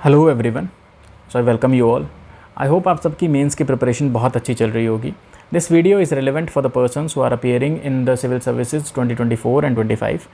Hello everyone, so I welcome you all. I hope आप सबकी mains की preparation बहुत अच्छी चल रही होगी। This video is relevant for the persons who are appearing in the civil services 2024 and 25।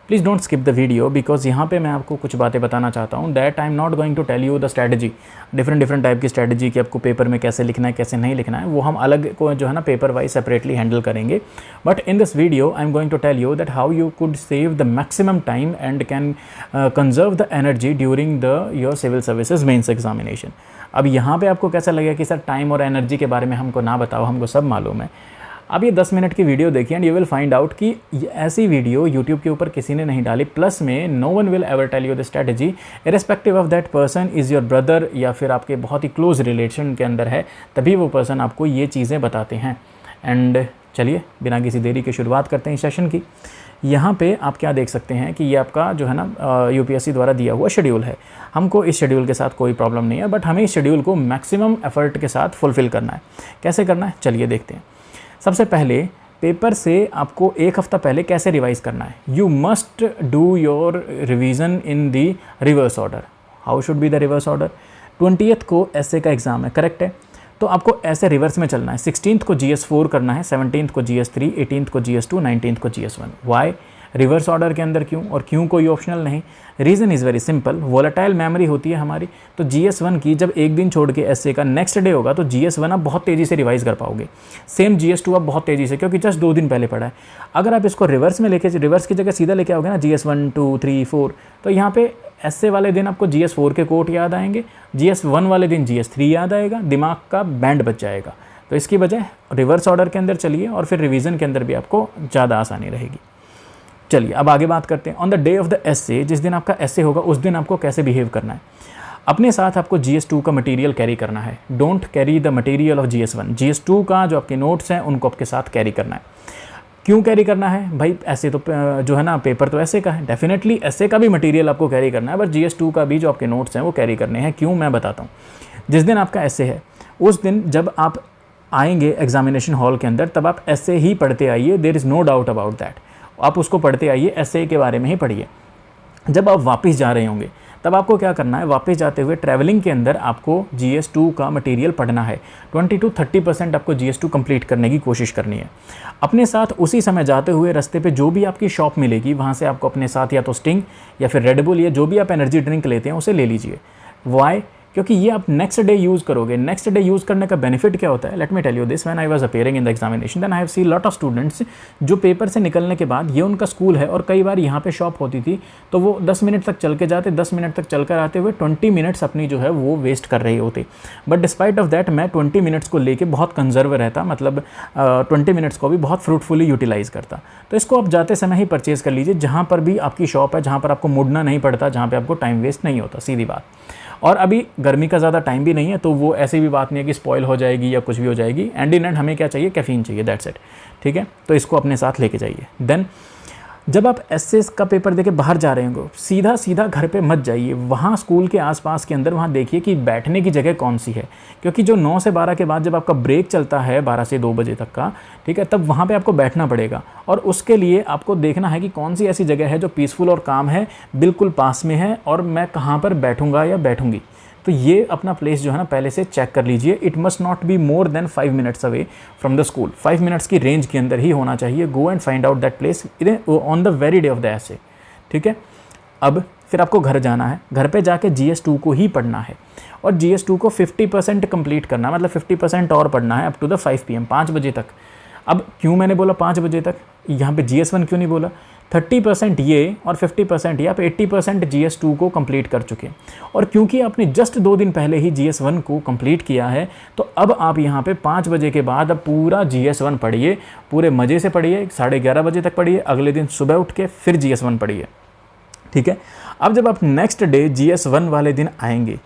Please don't skip the video because यहाँ पे मैं आपको कुछ बातें बताना चाहता हूँ that I am not going to tell you the strategy, different type की स्ट्रैटेजी कि आपको पेपर में कैसे लिखना है कैसे नहीं लिखना है, वो हम अलग को जो है ना पेपर वाइज सेपरेटली हैंडल करेंगे। But in this video I am going to tell you that how you could save the maximum time and can conserve the energy during the your civil services mains examination. अब यहाँ पे आपको कैसा लगेगा कि sir time और energy के बारे में हमको ना बताओ, हमको सब मालूम है। अब ये 10 मिनट की वीडियो देखिए and you will find out कि ऐसी वीडियो यूट्यूब के ऊपर किसी ने नहीं डाली। प्लस में no one will ever tell you the strategy irrespective of that person is your brother या फिर आपके बहुत ही क्लोज रिलेशन के अंदर है, तभी वो पर्सन आपको ये चीज़ें बताते हैं। एंड चलिए बिना किसी देरी के शुरुआत करते हैं इस सेशन की। यहाँ पे आप क्या देख सकते हैं कि ये आपका जो है ना यूपीएससी द्वारा दिया हुआ शेड्यूल है। हमको इस शेड्यूल के साथ कोई प्रॉब्लम नहीं है, बट हमें इस शेड्यूल को मैक्सिमम एफर्ट के साथ फुलफ़िल करना है। कैसे करना है चलिए देखते हैं। सबसे पहले पेपर से आपको एक हफ़्ता पहले कैसे रिवाइज़ करना है। You must do your revision in the reverse order. How should be the reverse order? 20th को एसए का एग्ज़ाम है, करेक्ट है, तो आपको ऐसे रिवर्स में चलना है। 16th को GS4 करना है, 17th को GS3, 18th को GS2, 19th को GS1। वाई रिवर्स ऑर्डर के अंदर क्यों, और क्यों कोई ऑप्शनल नहीं? Reason is very simple, volatile memory होती है हमारी। तो GS1 की जब एक दिन छोड़ के एसए का नेक्स्ट डे होगा तो GS1 आप बहुत तेज़ी से रिवाइज़ कर पाओगे। सेम GS2 आप बहुत तेज़ी से, क्योंकि जस्ट 2 दिन पहले पढ़ा है। अगर आप इसको रिवर्स में लेके, रिवर्स की जगह सीधा लेके आओगे ना GS1, 2, 3, 4, तो यहाँ पे एसए वाले दिन आपको GS4 के कोट याद आएंगे, GS1 वाले दिन GS3 याद आएगा, दिमाग का बैंड बच जाएगा। तो इसकी वजह रिवर्स ऑर्डर के अंदर चलिए और फिर रिवीजन के अंदर भी आपको ज़्यादा आसानी रहेगी। चलिए अब आगे बात करते हैं। On the day of the essay, जिस दिन आपका एसए होगा उस दिन आपको कैसे बिहेव करना है। अपने साथ आपको GS2 का मटेरियल कैरी करना है। Don't carry the material of GS1। GS2 का जो आपके नोट्स हैं उनको आपके साथ कैरी करना है। क्यों कैरी करना है भाई? ऐसे तो जो है ना पेपर तो ऐसे का है, डेफिनेटली ऐसे का भी मटेरियल आपको कैरी करना है, बट GS2 का भी जो आपके नोट्स हैं वो कैरी करने हैं। क्यों, मैं बताता हूँ। जिस दिन आपका ऐसे है उस दिन जब आप आएंगे एग्जामिनेशन हॉल के अंदर, तब आप ऐसे ही पढ़ते आइए, there is no doubt about that. आप उसको पढ़ते आइए, ऐसे के बारे में ही पढ़िए। जब आप वापस जा रहे होंगे तब आपको क्या करना है, वापस जाते हुए ट्रैवलिंग के अंदर आपको GS2 का मटेरियल पढ़ना है। 20 to 30% आपको GS2 कंप्लीट करने की कोशिश करनी है। अपने साथ उसी समय जाते हुए रास्ते पे जो भी आपकी शॉप मिलेगी वहाँ से आपको अपने साथ या तो स्टिंग या फिर रेड बुल या जो भी आप एनर्जी ड्रिंक लेते हैं उसे ले लीजिए। वाई? क्योंकि ये आप नेक्स्ट डे यूज़ करोगे। नेक्स्ट डे यूज़ करने का बेनिफिट क्या होता है? Let me tell you this. When I was appearing in the examination then I have seen lot of students जो पेपर से निकलने के बाद, ये उनका स्कूल है और कई बार यहाँ पे शॉप होती थी, तो वो 10 मिनट तक चल के जाते, 10 मिनट तक चल कर आते हुए 20 मिनट्स अपनी जो है वो वेस्ट कर रहे होते। बट डिस्पाइट ऑफ दैट मैं 20 मिनट्स को लेके बहुत कंजर्व रहता, मतलब 20 मिनट्स को भी बहुत फ्रूटफुली यूटिलाइज़ करता। तो इसको आप जाते समय ही परचेज़ कर लीजिए, जहाँ पर भी आपकी शॉप है, जहाँ पर आपको मुड़ना नहीं पड़ता, जहाँ पर आपको टाइम वेस्ट नहीं होता, सीधी बात। और अभी गर्मी का ज़्यादा टाइम भी नहीं है, तो वो ऐसी भी बात नहीं है कि स्पॉइल हो जाएगी या कुछ भी हो जाएगी। एंड इन एंड हमें क्या चाहिए? कैफीन चाहिए, दैट्स इट। ठीक है, तो इसको अपने साथ लेके जाइए। देन जब आप एसए का पेपर देके बाहर जा रहे होंगे, सीधा सीधा घर पे मत जाइए। वहाँ स्कूल के आसपास के अंदर वहाँ देखिए कि बैठने की जगह कौन सी है, क्योंकि जो 9 से 12 के बाद जब आपका ब्रेक चलता है 12 से 2 बजे तक का, ठीक है, तब वहाँ पे आपको बैठना पड़ेगा। और उसके लिए आपको देखना है कि कौन सी ऐसी जगह है जो पीसफुल और काम है, बिल्कुल पास में है, और मैं कहाँ पर बैठूँगा या बैठूँगी। तो ये अपना प्लेस जो है ना पहले से चेक कर लीजिए। It must not be more than 5 minutes away from the school. 5 minutes की रेंज के अंदर ही होना चाहिए। Go and find out that place on the very day of the essay. ठीक है, अब फिर आपको घर जाना है। घर पे जाके GS2 को ही पढ़ना है और GS2 को 50% कंप्लीट करना है, मतलब 50% और पढ़ना है अप टू द 5 PM, 5 बजे तक। अब क्यों मैंने बोला 5 बजे तक, यहाँ पे GS1 क्यों नहीं बोला? 30% ये और 50% ये, आप 80% GS2 को कंप्लीट कर चुके हैं। और क्योंकि आपने जस्ट 2 दिन पहले ही GS1 को कंप्लीट किया है, तो अब आप यहाँ पे 5 बजे के बाद अब पूरा GS1 पढ़िए, पूरे मज़े से पढ़िए, 11:30 बजे तक पढ़िए, अगले दिन सुबह उठ के फिर GS1 पढ़िए। ठीक है, अब जब आप नेक्स्ट डे GS1 वाले दिन आएंगे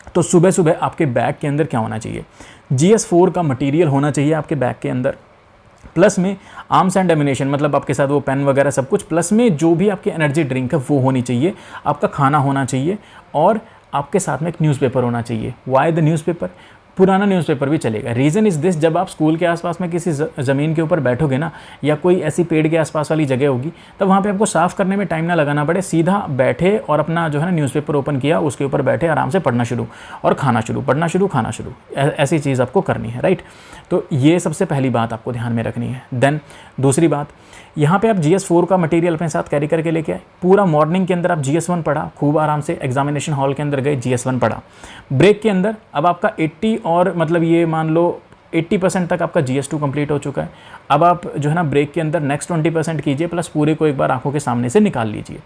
तो सुबह सुबह आपके बैग के अंदर क्या होना चाहिए? GS4 का मटीरियल होना चाहिए आपके बैग के अंदर, प्लस में आर्म्स एंड एमिनेशन, मतलब आपके साथ वो पेन वगैरह सब कुछ, प्लस में जो भी आपकी एनर्जी ड्रिंक है वो होनी चाहिए, आपका खाना होना चाहिए, और आपके साथ में एक न्यूज़पेपर होना चाहिए। Why the newspaper? पुराना न्यूज़पेपर भी चलेगा। रीज़न इज़ दिस, जब आप स्कूल के आसपास में किसी ज़मीन के ऊपर बैठोगे ना, या कोई ऐसी पेड़ के आसपास वाली जगह होगी, तब वहाँ पे आपको साफ़ करने में टाइम ना लगाना पड़े, सीधा बैठे और अपना जो है ना न्यूज़पेपर ओपन किया, उसके ऊपर बैठे आराम से पढ़ना शुरू और खाना शुरू, पढ़ना शुरू, खाना शुरू, ऐसी चीज़ आपको करनी है, राइट। तो ये सबसे पहली बात आपको ध्यान में रखनी है। देन दूसरी बात, यहाँ पे आप GS4 का मटेरियल अपने साथ कैरी करके लेके आए। पूरा मॉर्निंग के अंदर आप GS1 पढ़ा, खूब आराम से एग्जामिनेशन हॉल के अंदर गए, GS1 पढ़ा। ब्रेक के अंदर अब आपका 80 और मतलब ये मान लो 80% तक आपका GS2 कंप्लीट हो चुका है। अब आप जो है ना ब्रेक के अंदर नेक्स्ट 20% कीजिए, प्लस पूरे को एक बार आंखों के सामने से निकाल लीजिए,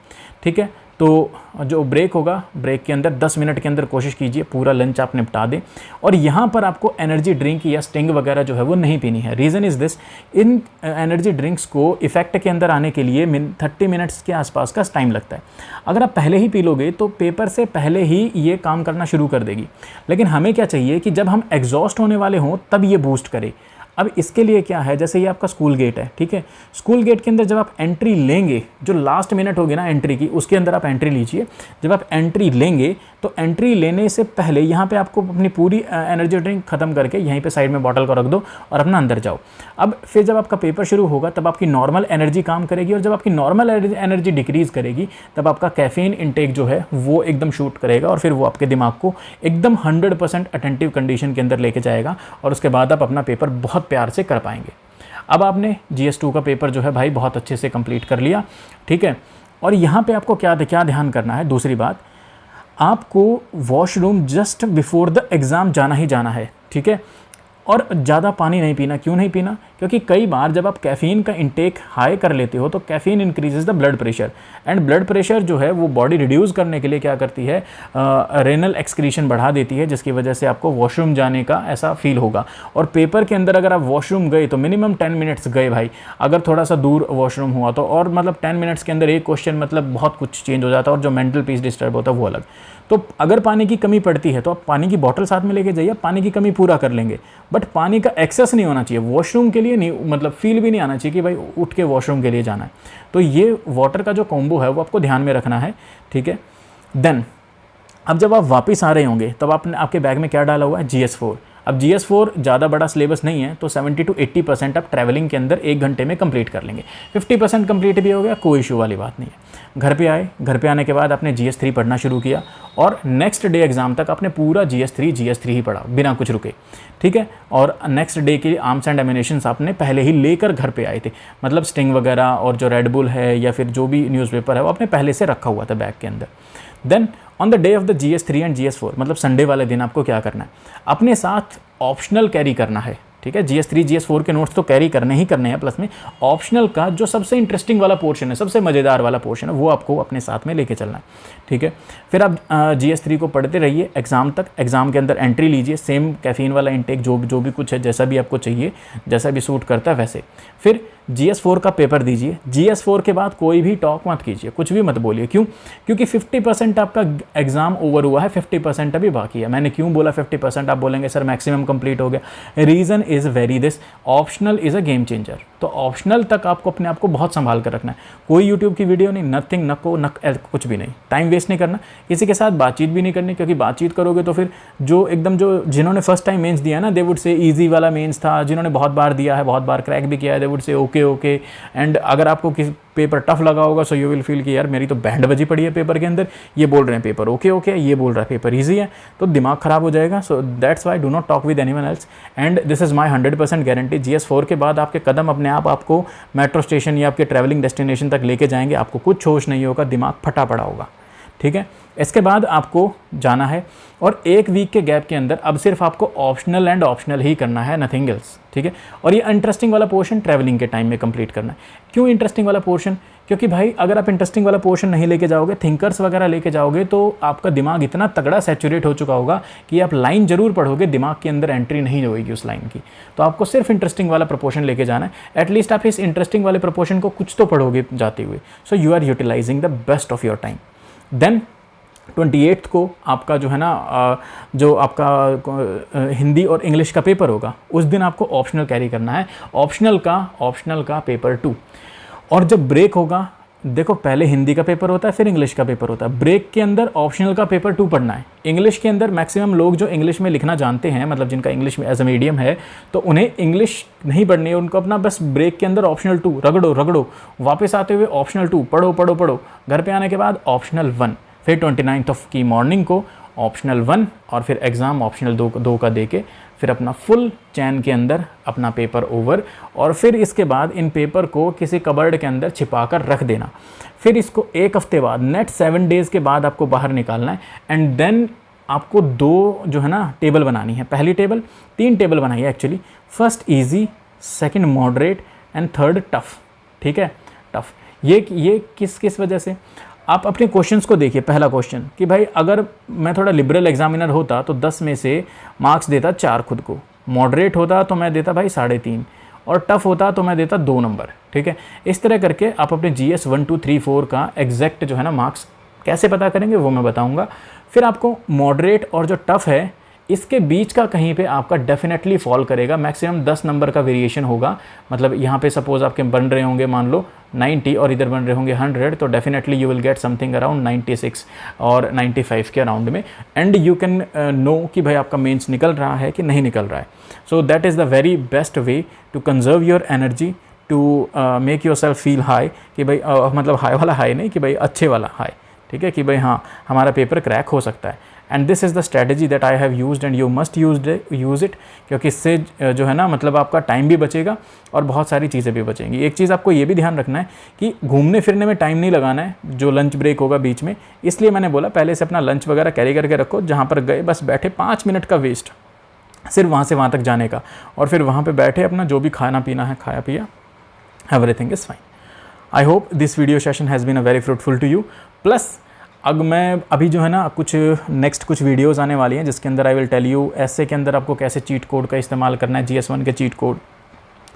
ठीक है। तो जो ब्रेक होगा, ब्रेक के अंदर 10 मिनट के अंदर कोशिश कीजिए पूरा लंच आप निपटा दें। और यहाँ पर आपको एनर्जी ड्रिंक या स्टिंग वगैरह जो है वो नहीं पीनी है। Reason is this, in energy drinks को इफेक्ट के अंदर आने के लिए 30 मिनट्स के आसपास का टाइम लगता है। अगर आप पहले ही पी लोगे तो पेपर से पहले ही ये काम करना शुरू कर देगी। लेकिन हमें क्या चाहिए कि जब हम एग्जॉस्ट होने वाले हों तब ये बूस्ट करे। अब इसके लिए क्या है, जैसे ये आपका स्कूल गेट है, ठीक है। स्कूल गेट के अंदर जब आप एंट्री लेंगे, जो लास्ट मिनट होगी ना एंट्री की, उसके अंदर आप एंट्री लीजिए। जब आप एंट्री लेंगे तो एंट्री लेने से पहले यहाँ पे आपको अपनी पूरी एनर्जी ड्रिंक खत्म करके यहीं पे साइड में बॉटल को रख दो और अपना अंदर जाओ। अब फिर जब आपका पेपर शुरू होगा तब आपकी नॉर्मल एनर्जी काम करेगी, और जब आपकी नॉर्मल एनर्जी डिक्रीज़ करेगी तब आपका कैफीन इंटेक जो है वो एकदम शूट करेगा, और फिर वो आपके दिमाग को एकदम 100% अटेंटिव कंडीशन के अंदर लेके जाएगा, और उसके बाद आप अपना पेपर बहुत प्यार से कर पाएंगे। अब आपने GS2 का पेपर जो है भाई बहुत अच्छे से कंप्लीट कर लिया, ठीक है। और यहाँ पे आपको क्या ध्यान करना है, दूसरी बात, आपको washroom just before the exam जाना ही जाना है, ठीक है। और ज़्यादा पानी नहीं पीना। क्यों नहीं पीना? क्योंकि कई बार जब आप कैफ़ीन का इंटेक हाई कर लेते हो तो caffeine increases the blood pressure, and blood pressure जो है वो बॉडी रिड्यूस करने के लिए क्या करती है, रेनल एक्सक्रीशन बढ़ा देती है, जिसकी वजह से आपको वॉशरूम जाने का ऐसा फील होगा। और पेपर के अंदर अगर आप वॉशरूम गए तो मिनिमम 10 मिनट्स गए भाई, अगर थोड़ा सा दूर वॉशरूम हुआ तो, और मतलब 10 मिनट्स के अंदर एक क्वेश्चन मतलब बहुत कुछ चेंज हो जाता है, और जो मेंटल पीस डिस्टर्ब होता है वो अलग। तो अगर पानी की कमी पड़ती है तो आप पानी की बॉटल साथ में लेके जाइए, पानी की कमी पूरा कर लेंगे, बट पानी का एक्सेस नहीं होना चाहिए। वॉशरूम के लिए नहीं, मतलब फील भी नहीं आना चाहिए कि भाई उठ के वॉशरूम के लिए जाना है। तो ये वाटर का जो कॉम्बो है वो आपको ध्यान में रखना है, ठीक है। देन अब जब आप वापस आ रहे होंगे तब आपने आपके बैग में क्या डाला हुआ है, GS4। अब GS4 ज़्यादा बड़ा सिलेबस नहीं है, तो 70 to 80% आप ट्रैवलिंग के अंदर 1 घंटे में कंप्लीट कर लेंगे। 50% कंप्लीट भी हो गया, कोई इशू वाली बात नहीं है। घर पे आए, घर पे आने के बाद आपने GS3 पढ़ना शुरू किया, और नेक्स्ट डे एग्जाम तक आपने पूरा GS3 ही पढ़ा बिना कुछ रुके, ठीक है। और नेक्स्ट डे के लिए आर्म्स एंड एमिनेशंस आपने पहले ही लेकर घर पे आए थे, मतलब स्टिंग वगैरह और जो रेड बुल है या फिर जो भी न्यूज़पेपर है वो आपने पहले से रखा हुआ था बैग के अंदर। Then on the day of the GS3 and GS4, मतलब संडे वाले दिन आपको क्या करना है, अपने साथ ऑप्शनल कैरी करना है, ठीक है। GS3 GS4 के नोट्स तो कैरी करने ही करने हैं, प्लस में ऑप्शनल का जो सबसे इंटरेस्टिंग वाला पोर्शन है, सबसे मज़ेदार वाला पोर्शन है, वो आपको अपने साथ में लेके चलना है, ठीक है। फिर आप GS3 को पढ़ते रहिए एग्ज़ाम तक। एग्ज़ाम के अंदर एंट्री लीजिए, सेम कैफ़ीन वाला इंटेक जो भी कुछ है, जैसा भी आपको चाहिए, जैसा भी सूट करता है वैसे। फिर GS4 का पेपर दीजिए। GS4 के बाद कोई भी टॉक मत कीजिए, कुछ भी मत बोलिए। क्यों? क्योंकि 50% आपका एग्जाम ओवर हुआ है, 50% अभी बाकी है। मैंने क्यों बोला 50%? आप बोलेंगे सर मैक्सिमम कंप्लीट हो गया। Reason is very this, optional is a game changer. तो ऑप्शनल तक आपको अपने आप को बहुत संभाल कर रखना है। कोई यूट्यूब की वीडियो नहीं, नथिंग, कुछ भी नहीं, टाइम वेस्ट नहीं करना, किसी के साथ बातचीत भी नहीं करनी, क्योंकि बातचीत करोगे तो फिर जो जिन्होंने फर्स्ट टाइम मेंस दिया ना, दे वुड से ईजी वाला मेंस था। जिन्होंने बहुत बार दिया है, बहुत बार क्रैक भी किया है, they would say okay. And अगर आपको किसी पेपर टफ लगा होगा सो यू विल फील कि यार मेरी तो बैंड बजी पड़ी है पेपर के अंदर, ये बोल रहे हैं पेपर ओके, ये बोल रहा है पेपर ईजी है, तो दिमाग खराब हो जाएगा। So that's why do not talk with anyone else, and this is my 100% guarantee. GS4 के बाद आपके कदम अपने आप आपको मेट्रो स्टेशन या आपके ट्रैवलिंग डेस्टिनेशन तक लेके जाएंगे, आपको कुछ होश नहीं होगा, दिमाग फटा पड़ा होगा, ठीक है। इसके बाद आपको जाना है, और 1 वीक के गैप के अंदर अब सिर्फ आपको ऑप्शनल एंड ऑप्शनल ही करना है, नथिंग एल्स, ठीक है। और ये इंटरेस्टिंग वाला पोर्शन ट्रैवलिंग के टाइम में कंप्लीट करना है। क्यों इंटरेस्टिंग वाला पोर्शन? क्योंकि भाई अगर आप इंटरेस्टिंग वाला पोर्शन नहीं लेके जाओगे, थिंकर्स वगैरह लेके जाओगे, तो आपका दिमाग इतना तगड़ा सैचुरेट हो चुका होगा कि आप लाइन जरूर पढ़ोगे, दिमाग के अंदर एंट्री नहीं होगी उस लाइन की। तो आपको सिर्फ इंटरेस्टिंग वाला प्रपोर्शन लेके जाना है। एटलीस्ट आप इस इंटरेस्टिंग वाले प्रपोर्शन को कुछ तो पढ़ोगे जाते हुए। So you are utilising the best of your time. Then 28 को आपका जो है ना, जो आपका हिंदी और इंग्लिश का पेपर होगा, उस दिन आपको ऑप्शनल कैरी करना है, ऑप्शनल का पेपर 2। और जब ब्रेक होगा देखो पहले हिंदी का पेपर होता है फिर इंग्लिश का पेपर होता है। ब्रेक के अंदर ऑप्शनल का पेपर 2 पढ़ना है। इंग्लिश के अंदर मैक्सिमम लोग जो इंग्लिश में लिखना जानते हैं, मतलब जिनका इंग्लिश में एज अ मीडियम है, तो उन्हें इंग्लिश नहीं पढ़नी है, उनको अपना बस ब्रेक के अंदर ऑप्शनल 2 रगड़ो रगड़ो, वापस आते हुए ऑप्शनल 2 पढ़ो पढ़ो पढ़ो, घर पे आने के बाद ऑप्शनल 1, फिर 29 की मॉर्निंग को ऑप्शनल 1 और फिर एग्ज़ाम ऑप्शनल 2 का दे के फिर अपना फुल चैन के अंदर अपना पेपर ओवर। और फिर इसके बाद इन पेपर को किसी कबर्ड के अंदर छिपा कर रख देना। फिर इसको 1 हफ्ते बाद, नेट 7 डेज़ के बाद आपको बाहर निकालना है। एंड देन आपको 2 जो है ना टेबल बनानी है। पहली टेबल, 3 टेबल बनाई है actually. First easy, second moderate and third tough. ठीक है, टफ़। ये किस वजह से, आप अपने क्वेश्चंस को देखिए। पहला क्वेश्चन कि भाई अगर मैं थोड़ा लिबरल एग्जामिनर होता तो 10 में से मार्क्स देता 4 खुद को, मॉडरेट होता तो मैं देता भाई 3.5 और टफ़ होता तो मैं देता 2 नंबर। ठीक है, इस तरह करके आप अपने GS 1 2 3 4 का एग्जैक्ट जो है ना मार्क्स कैसे पता करेंगे वो मैं बताऊंगा। फिर आपको मॉडरेट और जो टफ़ है इसके बीच का कहीं पे आपका डेफिनेटली फॉल करेगा। मैक्सिमम 10 नंबर का वेरिएशन होगा। मतलब यहाँ पे सपोज आपके बन रहे होंगे मान लो 90 और इधर बन रहे होंगे 100, तो definitely you will get something around 96 और 95 के अराउंड में। एंड यू कैन नो कि भाई आपका मेंस निकल रहा है कि नहीं निकल रहा है। So that is the very best way to conserve your energy, to make yourself feel high, कि भाई मतलब हाई वाला हाई नहीं, कि भाई अच्छे वाला हाई। ठीक है, कि भाई हाँ हमारा पेपर क्रैक हो सकता है। And this is the strategy that I have used and you must use it, क्योंकि इससे जो है ना मतलब आपका टाइम भी बचेगा और बहुत सारी चीज़ें भी बचेंगी। एक चीज़ आपको ये भी ध्यान रखना है कि घूमने फिरने में टाइम नहीं लगाना है जो लंच ब्रेक होगा बीच में। इसलिए मैंने बोला पहले से अपना लंच वगैरह कैरी करके रखो। जहाँ पर गए बस बैठे 5 मिनट का वेस्ट सिर्फ वहाँ से वहाँ तक जाने का, और फिर वहाँ पर बैठे अपना जो भी खाना पीना है खाया पिया, everything is fine. I hope this video session has been a very fruitful to you. Plus मैं अभी जो है ना कुछ नेक्स्ट वीडियोज़ आने वाली हैं जिसके अंदर आई विल टेल यू ऐसे के अंदर आपको कैसे चीट कोड का इस्तेमाल करना है। GS 1 के cheat code,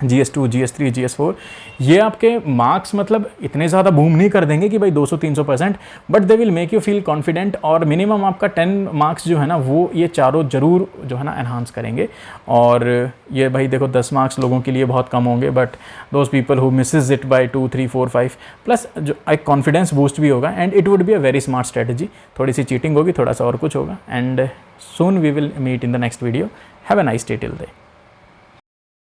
GS 2, GS 3, GS 4, ये आपके मार्क्स मतलब इतने ज़्यादा बूम नहीं कर देंगे कि भाई 200-300%, but they will make you feel confident. और मिनिमम आपका 10 मार्क्स जो है ना वो ये चारों जरूर जो है ना एनहांस करेंगे। और ये भाई देखो 10 मार्क्स लोगों के लिए बहुत कम होंगे, but those people who misses it by 2, 3, 4, 5 plus जो एक कॉन्फिडेंस बूस्ट भी होगा। And it would be a very smart strategy. थोड़ी सी चीटिंग होगी, थोड़ा सा और कुछ होगा। And soon we will meet in the next video. Have a nice day till then.